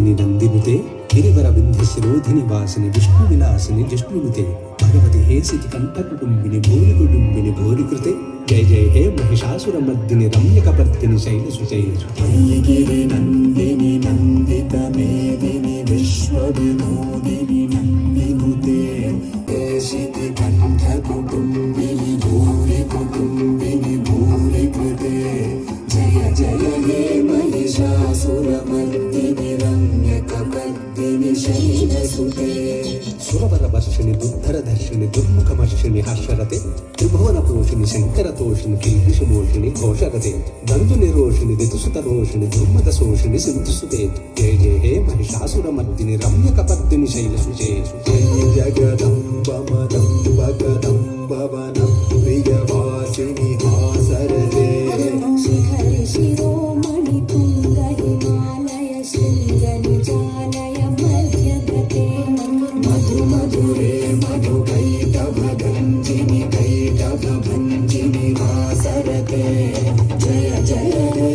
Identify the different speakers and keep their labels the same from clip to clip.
Speaker 1: నందిनी नंदिनुते गिरिवर विंध्यशिरोधिनि वासिनि विष्णु विलासिनि जिष्णुनुते भगवति हे सिति कंठकुटुंबिनि भूरि कुटुंबिनि भूरि कृते जय जय हे महिषासुरमर्दिनि रम्यकपर्दिनि शैलसुते गिरि नंदिनि नंदित मेदिनि विश्वविनोदिनि नंदिनुते हे सिति कंठकुटुंबिनि भूरि कुटुंबिनि भूरि कृते जय जय हे महिषासुरमर्दिनि रम्यकपर्दिनि शैलसुते सुरवर वर्षिणि दुर्धर दर्शिनि दुर्मुखमर्षिणि हर्षरते त्रिभुवन पोषिणि शंकर तोषिणि किल्बिषमोषिणि घोषरते दंडुनिरोषिणि ऋतुसुतरोषिणि दुर्मद शोषिणि सिंधुसुते जय जय हे महिषासुरमर्दिनि रम्यकपर्दिनि शैलसुते जय जगदम्ब मदम्ब कदम्ब वनं प्रियवासिनि हासरते शिखरि शिरोमणि तुंग हिमालय शृंग निजालय मध्यगते मधु मधुरे मधुकैटभगञ्जिनि कैटभभञ्जिनि वासरते जय जय हे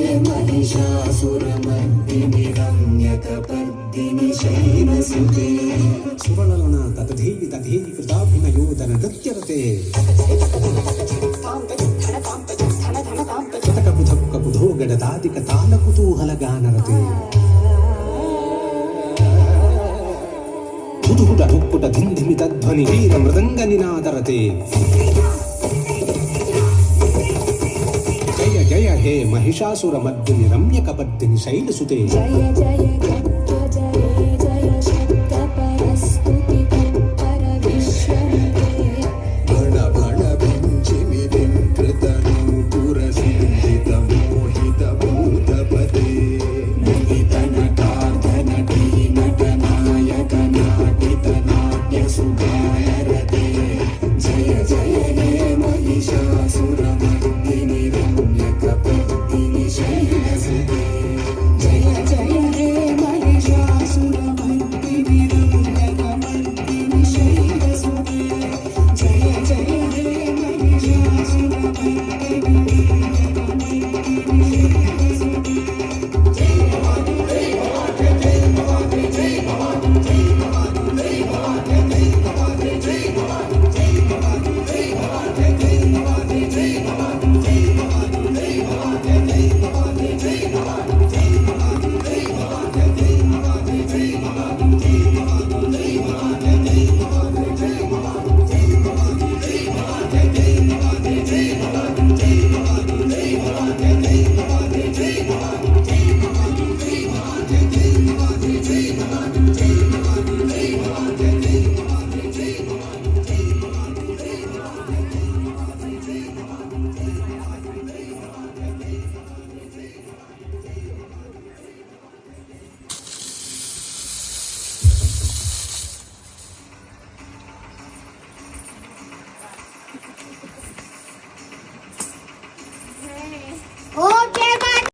Speaker 1: महिषासुरमर्दिनि रम्यकपर्दिनि शैलसुते सुवर्णलना ततधेयि तथेयि कृताभिनयोदन नृत्यरते कटकबुधो गडदादिक तालकुतूहलगानरते हुडुहुड हुक्कुट धिन्धिमि तध्वनि वीर मृदंग निनादरते जय जय हे महिषासुरमर्दिनि रम्यकपर्दिनि शैलसुते
Speaker 2: जय जय जय शब्दपरस्तुति तत्पर विश्वमते
Speaker 1: भण भण विञ्चिमि विकृतनूपुरसिन्धितमोहितभूतपते नटितनटार्धनटी नटनायकनाटितनाट्यसुगायरते जय जय हे महिषासुरमर्दिनि